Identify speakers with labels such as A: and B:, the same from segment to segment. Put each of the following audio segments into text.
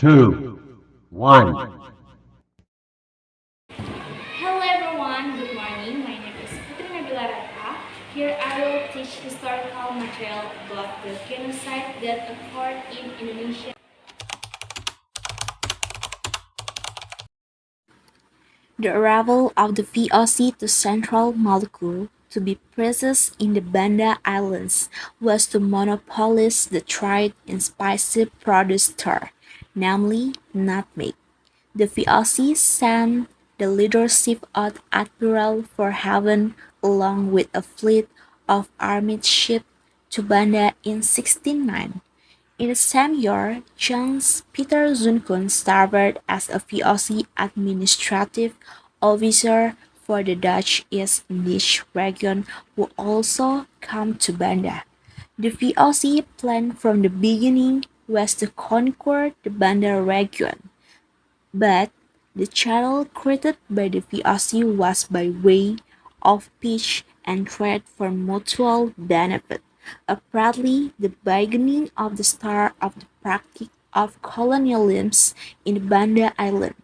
A: two, one.
B: Hello everyone, good morning. My name is Putri Nabila Reta. Here I will teach historical material about the genocide that occurred in Indonesia. The arrival of the VOC to Central Maluku, to be precise in the Banda Islands, was to monopolize the trade in spicy produce there, namely nutmeg. The VOC sent the leadership of Admiral Verhaven along with a fleet of armed ships to Banda in 1609. In the same year, James Peter Zunkun served as a VOC administrative officer for the Dutch East Indies region who also came to Banda. The VOC plan from the beginning was to conquer the Banda region, but the channel created by the VOC was by way of peace and trade for mutual benefit, apparently the beginning of the start of the practice of colonialism in Banda Island.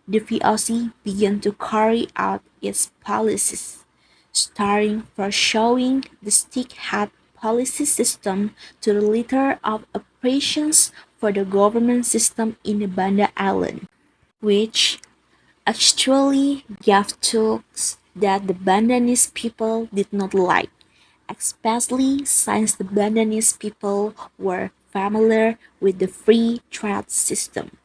B: The VOC began to carry out its policies, starting from showing the stick-hat policy system to the letter of operations for the government system in the Banda Island, which actually gave tools that the Bandanese people did not like, especially since the Bandanese people were familiar with the free trade system.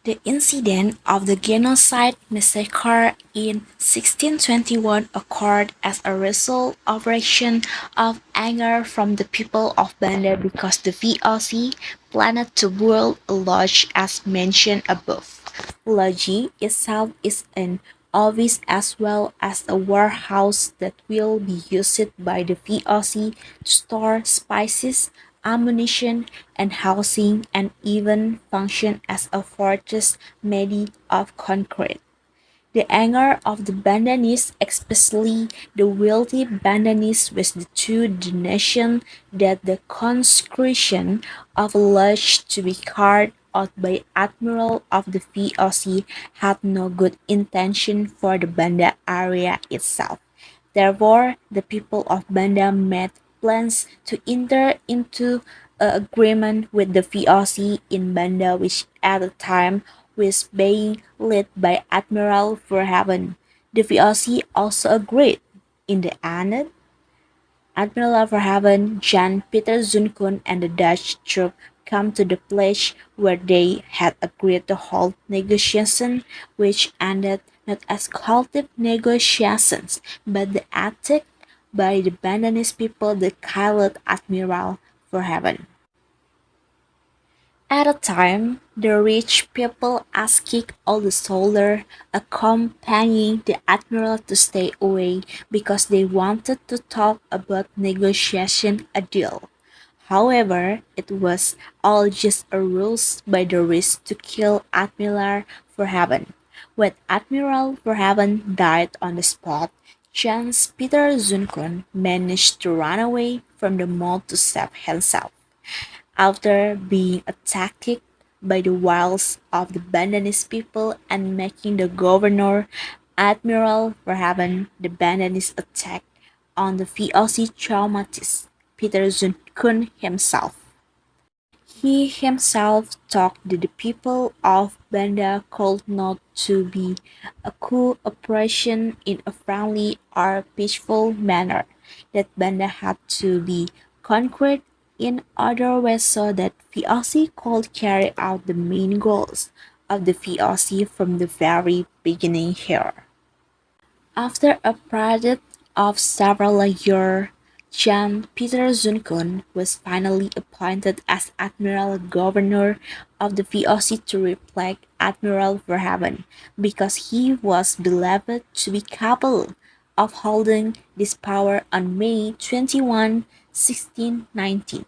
B: The incident of the genocide massacre in 1621 occurred as a result of reaction of anger from the people of Banda because the VOC planned to build a lodge as mentioned above. Lodge itself is an office as well as a warehouse that will be used by the VOC to store spices, ammunition, and housing, and even function as a fortress made of concrete. The anger of the Bandanese, especially the wealthy Bandanese, was due to the notion that the conscription of a lodge to be carried out by admiral of the VOC had no good intention for the Banda area itself. Therefore, the people of Banda made plans to enter into an agreement with the VOC in Banda, which at the time was being led by Admiral Verhaven. The VOC also agreed. In the end, Admiral Verhaven, Jan Peter Zunkun, and the Dutch troop came to the place where they had agreed to hold negotiations, which ended not as collective negotiations, but the attack by the Bandanese people that killed Admiral Verhaven. At a time, the rich people asked all the soldiers accompanying the admiral to stay away because they wanted to talk about negotiation a deal. However, it was all just a ruse by the rich to kill Admiral Verhaven. When Admiral Verhaven died on the spot, Jans Peter Zunkun managed to run away from the mall to save himself. After being attacked by the wiles of the Bandanese people and making the governor, Admiral Verhaven, the Bandanese attack on the VOC traumatized Peter Zunkun himself. He himself talked to the people of Banda called not to be a coup operation in a friendly or peaceful manner, that Banda had to be conquered in other ways so that VOC could carry out the main goals of the VOC from the very beginning here. After a period of several years, Jan Peter Zunkun was finally appointed as Admiral Governor of the VOC to replace Admiral Verhaven because he was believed to be capable of holding this power on May 21, 1619.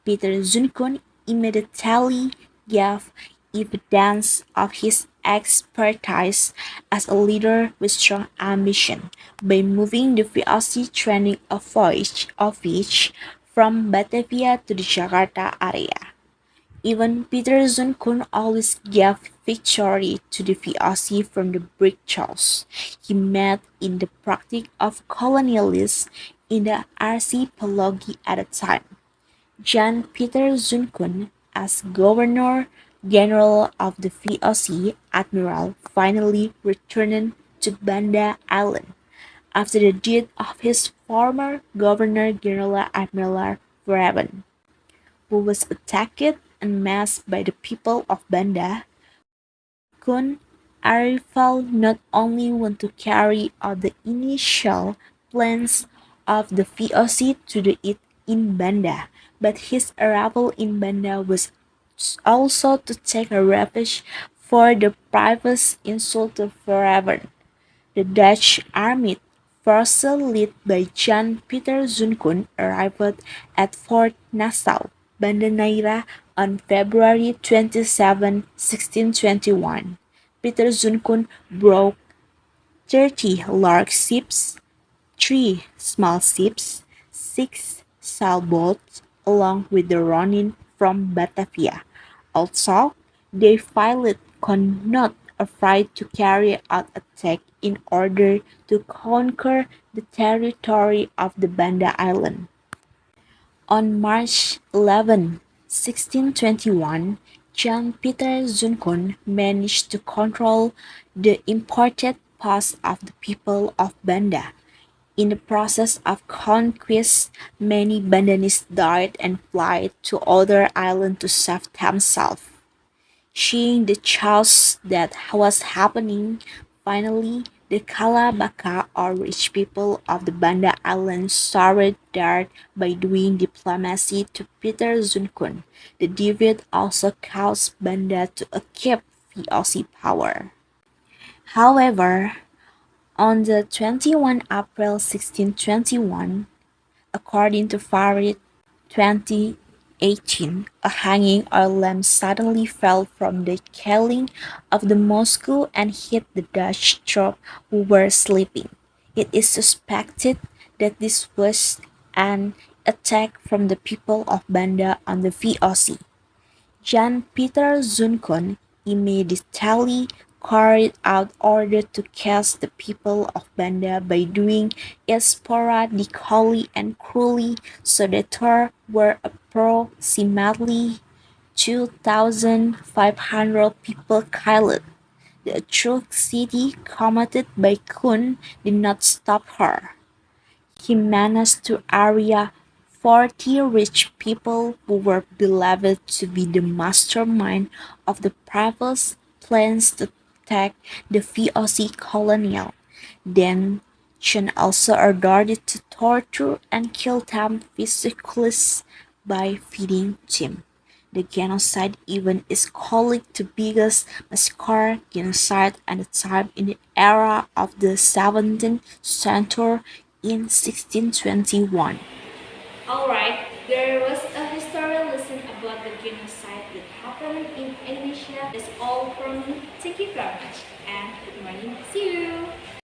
B: Peter Zunkun immediately gave evidence of his expertise as a leader with strong ambition by moving the VOC training office from Batavia to the Jakarta area. Even Peter Zunkun always gave victory to the VOC from the Britons he met in the practice of colonialism in the archipelago at the time. John Peter Zunkun, as Governor General of the VOC Admiral, finally returned to Banda Island after the death of his former Governor General Admiral Raven, who was attacked en masse by the people of Banda. Kun Arifal not only want to carry out the initial plans of the VOC to do it in Banda, but his arrival in Banda was also to take a refuge for the previous insult forever. The Dutch army, force led by Jan Peter Zunkun, arrived at Fort Nassau, Banda Neira, on February 27, 1621. Peter Zunkun broke 30 large ships, 3 small ships, 6 sailboats, along with the running from Batavia. Also, they filed not afraid to carry out attack in order to conquer the territory of the Banda Island. On March 11, 1621, John Peter Zunkun managed to control the important past of the people of Banda. In the process of conquest, many Bandanese died and fled to other islands to save themselves. Seeing the chaos that was happening, finally the Kalabaka or rich people of the Banda Islands started there by doing diplomacy to Peter Zunkun. The defeat also caused Banda to keep VOC power. However, on the 21 April 1621, according to Farid 2018, a hanging oil lamp suddenly fell from the ceiling of the mosque and hit the Dutch troops who were sleeping. It is suspected that this was an attack from the people of Banda on the VOC. Jan Peter Zunkun immediately carried out orders to catch the people of Banda by doing it sporadically and cruelly, so that there were approximately 2,500 people killed. The atrocity committed by Kun did not stop her. He managed to area 40 rich people who were believed to be the mastermind of the previous plans to attack the VOC colonial. Then Chen also ordered to torture and kill them physically by feeding them. The genocide event is called the biggest massacre genocide at the time in the era of the 17th century in 1621. Alright, there was a historical lesson about the genocide that happened in Indonesia. That's all from me. Thank you very much.